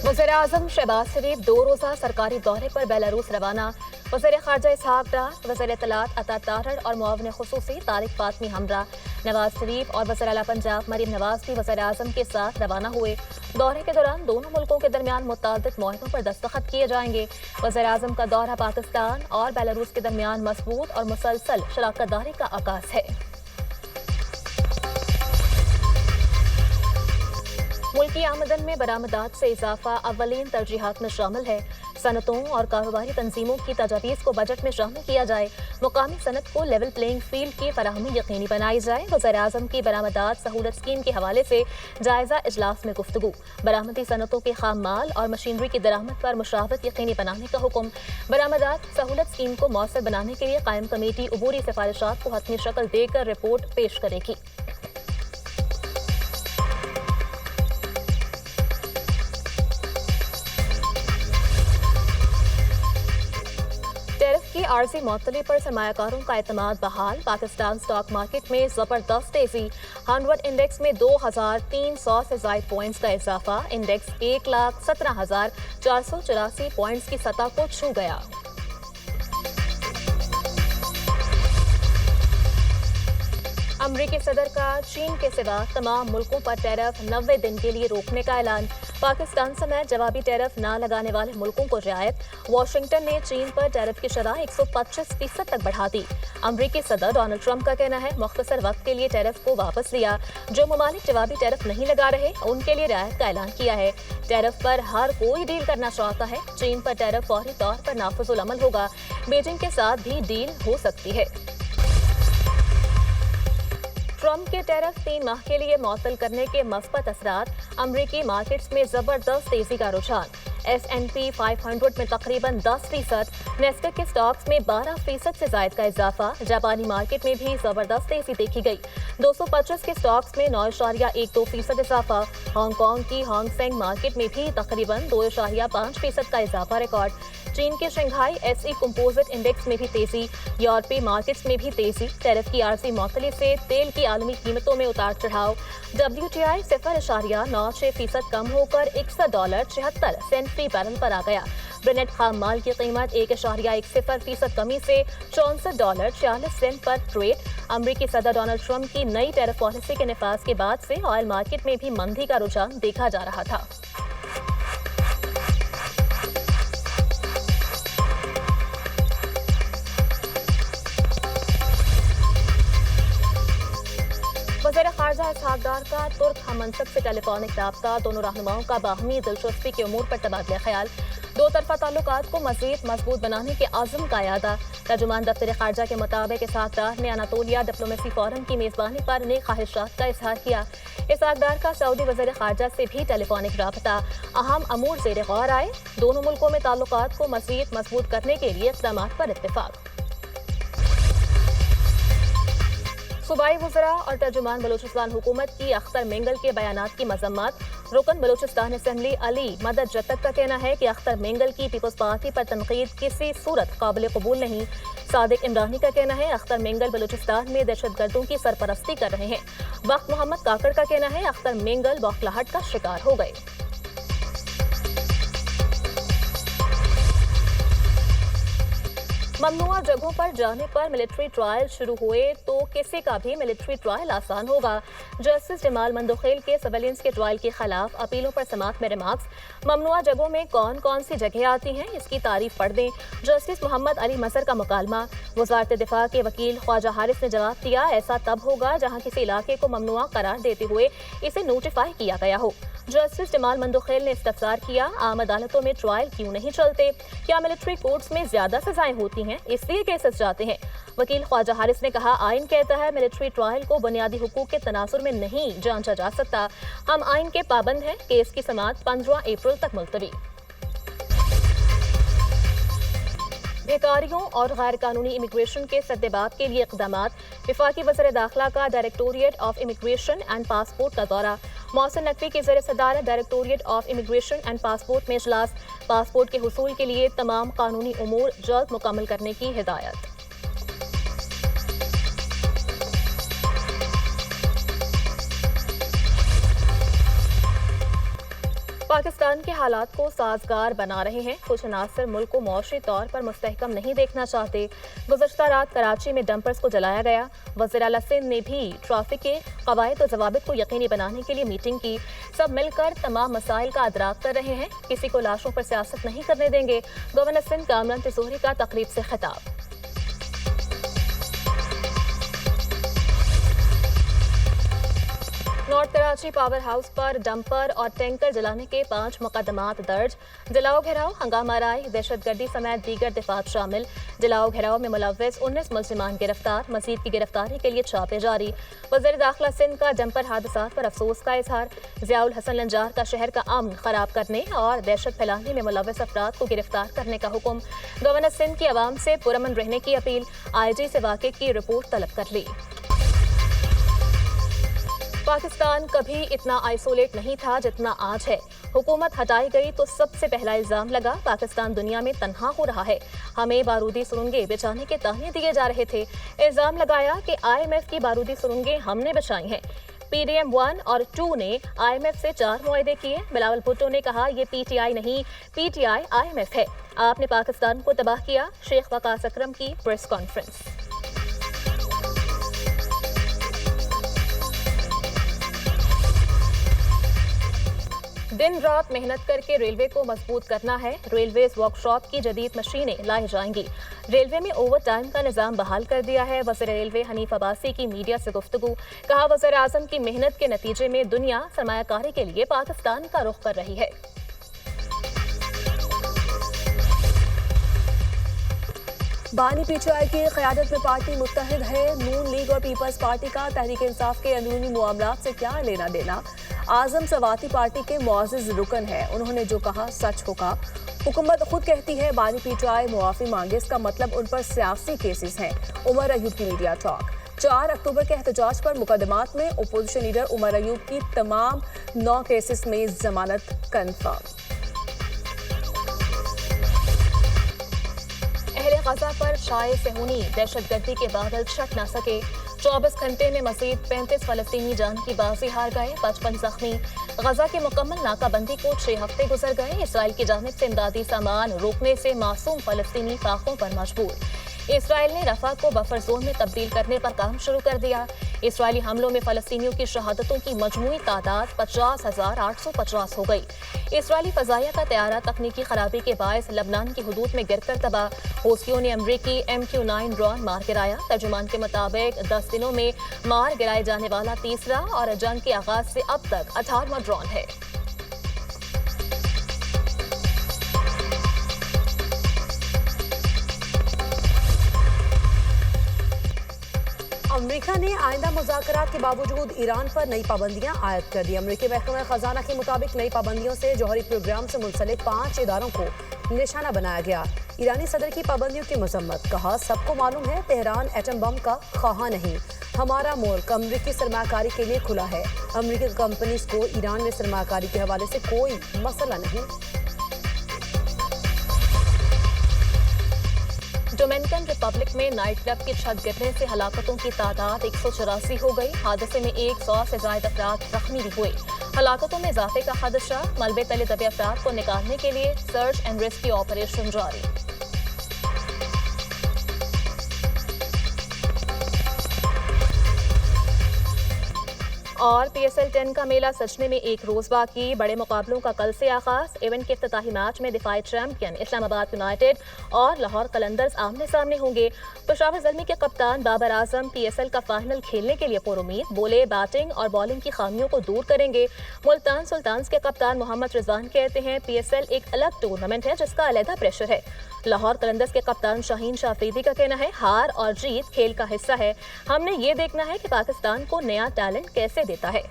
वज़ीर-ए-आज़म शहबाज शरीफ 2 रोज़ा सरकारी दौरे पर बेलारूस रवाना। वज़ीर ख़ारजा इसहाक़ डार, वज़ीर इत्तलात अता तारड़ और मुआविन ख़ुसूसी तारिक फ़ातमी हमरा, नवाज शरीफ और वज़ीर आला पंजाब मरीम नवाज भी वज़ीर-ए-आज़म के साथ रवाना हुए। दौरे के दौरान दोनों मुल्कों के दरमियान मुत्तादिद मुआहिदों पर दस्तखत किए जाएंगे। वज़ीर-ए-आज़म का दौरा पाकिस्तान और बेलारूस के दरमियान मज़बूत और मुसलसल शराकत दारी का आगाज़ है। मुल्की आमदन में बरामदात से इजाफा अव्वलीन तरजीहात में शामिल है। सनतों और कारोबारी तंजीमों की तजावीज़ को बजट में शामिल किया जाए। मुकामी सनत को लेवल प्लेइंग फील्ड की फराहमी यकीनी बनाई जाए। वज़ीर-ए-आज़म की बरामदात सहूलत स्कीम के हवाले से जायजा इजलास में गुफ्तगू। बरामदी सनतों के खाम माल और मशीनरी की दरामद पर मुशावरत यकीनी बनाने का हुक्म। बरामदात सहूलत स्कीम को मौसर बनाने के लिए कायम कमेटी अबूरी सिफारिशात को हतमी शक्ल देकर रिपोर्ट पेश करेगी। टैरिफ की आर्जी मअतली पर सरमायाकारों का एतमाद बहाल। पाकिस्तान स्टॉक मार्केट में जबरदस्त तेजी। 100 इंडेक्स में 2300 से ज़ायद पॉइंट्स का इजाफा। इंडेक्स 1,17,484 पॉइंट्स की सतह को छू गया। अमरीकी सदर का चीन के सिवा तमाम मुल्कों पर टैरिफ 90 दिन के लिए रोकने का ऐलान। पाकिस्तान समेत जवाबी टैरिफ न लगाने वाले मुल्कों को रियायत। वाशिंगटन ने चीन पर टैरिफ की शरह 125% तक बढ़ा दी। अमरीकी सदर डोनाल्ड ट्रंप का कहना है मुख्तसर वक्त के लिए टैरिफ को वापस लिया। जो ममालिक जवाबी टैरिफ नहीं लगा रहे उनके लिए रियायत का ऐलान किया है। टैरिफ पर हर कोई डील करना चाहता है। चीन पर टैरिफ फौरी तौर पर नाफिजुल अमल होगा। बीजिंग के साथ भी डील हो सकती है। ट्रंप के टैरिफ 3 माह के लिए मुअत्तल करने के मस्बत असरात। अमरीकी मार्केट्स में जबरदस्त तेजी का रुझान। S&P 500 में तकरीबन 10%, नेस्डैक के स्टॉक्स में 12% से जायद का इजाफा। जापानी मार्केट में भी जबरदस्त तेजी देखी गई। 225 के स्टॉक्स में 9.12% इजाफा। हांगकांग की हांग सेंग मार्केट में भी तकरीबन 2.5% का इजाफा रिकॉर्ड। चीन के शंघाई SE कंपोजिट इंडेक्स में भी तेजी। यूरोपीय मार्केट्स में भी तेजी। टैरिफ की आर्जी मअतली से तेल की आलमी कीमतों में उतार चढ़ाव। WTI 0.96% कम होकर $61.76 फी बैरल पर आ गया। ब्रेनेट खाम माल की कीमत 1.10% कमी से $64.46 पर ट्रेड। अमरीकी सदर डोनाल्ड ट्रंप की नई टैरिफ पॉलिसी के निफाज के बाद से ऑयल मार्केट में भी मंदी का रुझान देखा जा रहा था। वज़ीर ख़ारजा इसहाक़ डार का तुर्क हममंसब से टेलीफोनिक राब्ता। दोनों रहनुमाओं का बाहमी दिलचस्पी के उमूर पर तबादला ख्याल। दो तरफा ताल्लुकात को मज़ीद मजबूत बनाने के आज़म का यादा। तर्जुमान दफ्तर ख़ारजा के मुताबिक इसहाक़ डार ने अनातोलिया डिप्लोमेसी फोरम की मेज़बानी पर नेक ख्वाहिशात का इजहार किया। इसहाक़ डार का सऊदी वज़ीर ख़ारजा से भी टेलीफोनिक राब्ता। अहम अमूर ज़ेर गौर आए। दोनों मुल्कों में ताल्लुकात को मज़ीद मजबूत करने के लिए इक़दामात पर इत्तिफ़ाक़। सूबाई वज़रा और तर्जुमान बलूचिस्तान हुकूमत की अख्तर मेंगल के बयानात की मज़म्मत। रुकन बलूचिस्तान असम्बली अली मदद जतक का कहना है कि अख्तर मेंगल की पीपल्स पार्टी पर तनकीद किसी सूरत काबिल कबूल नहीं। सादिक इमरानी का कहना है अख्तर मेंगल बलूचिस्तान में दहशतगर्दों की सरपरस्ती कर रहे हैं। वक्त मोहम्मद काकड़ का कहना है अख्तर मेंगल बौखलाहट का शिकार हो गए। ममनुआ जगहों पर जाने पर मिलिट्री ट्रायल शुरू हुए तो किसी का भी मिलिट्री ट्रायल आसान होगा। जस्टिस जमाल मंदोखेल के सिविलियंस के ट्रायल के खिलाफ अपीलों पर समाअत में रिमार्क्स। ममनुआ जगहों में कौन कौन सी जगह आती हैं इसकी तारीफ पढ़ दें। जस्टिस मोहम्मद अली मसर का मुकालमा। वज़ारत दिफा के वकील ख्वाजा हारिस ने जवाब दिया ऐसा तब होगा जहाँ किसी इलाके को ममनुआ करार देते हुए इसे नोटिफाई किया गया हो। जस्टिस जमाल मंदोखेल ने इस्तफसार किया आम अदालतों में ट्रायल क्यों नहीं चलते? क्या मिलिट्री कोर्ट्स में ज्यादा सजाएं होती हैं इसलिए केसेस जाते हैं? वकील ख्वाजा हारिस ने कहा आइन कहता है मिलिट्री ट्रायल को बुनियादी हुकूक के तनासुर में नहीं जांचा जा सकता। हम आइन के पाबंद हैं। केस की समाअत 15 अप्रैल तक मुलतवी। बेकारियों और गैर कानूनी इमिग्रेशन के सद्देबाब के लिए इक़दामात। वफाकी वज़ीर दाखिला का directorate of immigration and passport का दौरा। मोहसिन नकवी की ज़ेर सदारत directorate of immigration and passport में इजलास। पासपोर्ट के हुसूल के लिए तमाम कानूनी उमूर जल्द मुकम्मल करने की हिदायत। पाकिस्तान के हालात को साजगार बना रहे हैं। कुछ अनासर मुल्क को मौशी तौर पर मुस्तहकम नहीं देखना चाहते। गुज़श्ता रात कराची में डंपर्स को जलाया गया। वज़ीर आला सिंध ने भी ट्रैफिक के क़वाइद और ज़वाबित को यकीनी बनाने के लिए मीटिंग की। सब मिलकर तमाम मसाइल का अदराक कर रहे हैं। किसी को लाशों पर सियासत नहीं करने देंगे। गवर्नर सिंध कामरान तिजोरी का तकरीब से खिताब। नॉर्थ कराची पावर हाउस पर डंपर और टैंकर जलाने के 5 मुकदमात दर्ज। जलाओ घेराव, हंगामा राय, दहशतगर्दी समेत दीगर दिफात शामिल। जलाओ घेराव में मुलव्वस 19 मुल्जिमान गिरफ्तार। मजीद की गिरफ्तारी के लिए छापे जारी। वज़ीर दाखिला सिंध का डंपर हादसात पर अफसोस का इजहार। ज़ियाउल हसन लंजार का शहर का अमन खराब करने और दहशत फैलाने में मुलव्वस अफराद को गिरफ्तार करने का हुक्म। गवर्नर सिंध की आवाम से पुरअमन रहने की अपील। IG से वाक़े की रिपोर्ट तलब कर ली। पाकिस्तान कभी इतना आइसोलेट नहीं था जितना आज है। हुकूमत हटाई गई तो सबसे पहला इल्जाम लगा पाकिस्तान दुनिया में तन्हा हो रहा है। हमें बारूदी सुरंगें बिछाने के ताने दिए जा रहे थे। इल्जाम लगाया कि IMF की बारूदी सुरंगें हमने बिछाई हैं। PDM 1 और 2 ने IMF से 4 मुआहदे किए। बिलावल भुट्टो ने कहा ये PTI नहीं, PTI IMF है। आपने पाकिस्तान को तबाह किया। शेख वकास अकरम की प्रेस कॉन्फ्रेंस। दिन रात मेहनत करके रेलवे को मजबूत करना है। रेलवेज वर्कशॉप की जदीद मशीनें लाई जाएंगी। रेलवे में ओवर टाइम का निज़ाम बहाल कर दिया है। वज़ीर रेलवे हनीफ अब्बासी की मीडिया से गुफ्तगू। कहा वज़ीर आज़म की मेहनत के नतीजे में दुनिया सरमायाकारी के लिए पाकिस्तान का रुख कर रही है। बानी PTI की क़यादत में पार्टी मुत्तहिद है। नून लीग और पीपल्स पार्टी का तहरीक इंसाफ के अंदरूनी मामलात से क्या लेना देना। आज़म सवाती पार्टी के मुआज़िज़ रुकन है। उन्होंने जो कहा सच होगा। हुकूमत खुद कहती है बानी PTI मुआफ़ी मांगे, इसका मतलब उन पर सियासी केसेस हैं। उमर अयूब की मीडिया टॉक। 4 अक्टूबर के एहतजाज पर मुकदमात में अपोजिशन लीडर उमर अयूब की तमाम 9 केसेस में जमानत कन्फर्म। अहले गजा पर शाये सेहूनी दहशतगर्दी के बादल छट न सके। 24 घंटे में मजीद 35 फलस्तीनी जान की बाजी हार गए, 55 जख्मी। गजा की मुकम्मल नाकाबंदी को 6 हफ्ते गुजर गए। इसराइल की जानिब से इमदादी सामान रोकने से मासूम फलस्तीनी फाकों पर मजबूर। इसराइल ने रफा को बफर जोन में तब्दील करने पर काम शुरू कर दिया। इसराइली हमलों में फलस्तीनियों की शहादतों की मजमूई तादाद 50,850 हो गई। इसराइली फजाइया का तैयारा तकनीकी खराबी के बायस लबनान की हदूद में गिरकर तबाह। हौसियों ने अमरीकी MQ-9 ड्रोन मार गिराया। तर्जुमान के मुताबिक 10 दिनों में मार गिराए जाने वाला तीसरा और जंग के आगाज से अब तक 18वां ड्रोन है। अमेरिका ने आइंदा मुज़ाकरात के बावजूद ईरान पर नई पाबंदियां आयद कर दी। अमेरिकी महकमा खजाना के मुताबिक नई पाबंदियों से जौहरी प्रोग्राम से मुंसलिक 5 इदारों को निशाना बनाया गया। ईरानी सदर की पाबंदियों की मजम्मत। कहा सबको मालूम है तेहरान एटम बम का ख्वाहा नहीं। हमारा मुल्क अमेरिकी सरमाकारी के लिए खुला है। अमेरिकी कंपनीज को ईरान में सरमाकारी के हवाले से कोई मसला नहीं। डोमिनिकन रिपब्लिक में नाइट क्लब की छत गिरने से हलाकतों की तादाद 184 हो गई। हादसे में 100 से ज्यादा अफराद जख्मी भी हुए। हलाकतों में इजाफे का खदशा। मलबे तले दबे अफराद को निकालने के लिए सर्च एंड रेस्क्यू ऑपरेशन जारी। और PSL 10 का मेला सजने में एक रोज बाकी। बड़े मुकाबलों का कल से आगाज। इवेंट के इफ्तिताही मैच में दिफाई चैंपियन इस्लामाबाद यूनाइटेड और लाहौर कलंदर्स आमने सामने होंगे। पेशावर ज़ल्मी के कप्तान बाबर आजम PSL का फाइनल खेलने के लिए पुरुमीद। बोले बैटिंग और बॉलिंग की खामियों को दूर करेंगे। मुल्तान सुल्तान्स के कप्तान मोहम्मद रिजवान कहते हैं PSL एक अलग टूर्नामेंट है जिसका अलहदा प्रेशर है। लाहौर कलंदर्स के कप्तान शाहीन शाह अफरीदी का कहना है हार और जीत खेल का हिस्सा है। हमने ये देखना है कि पाकिस्तान को नया टैलेंट कैसे देता है।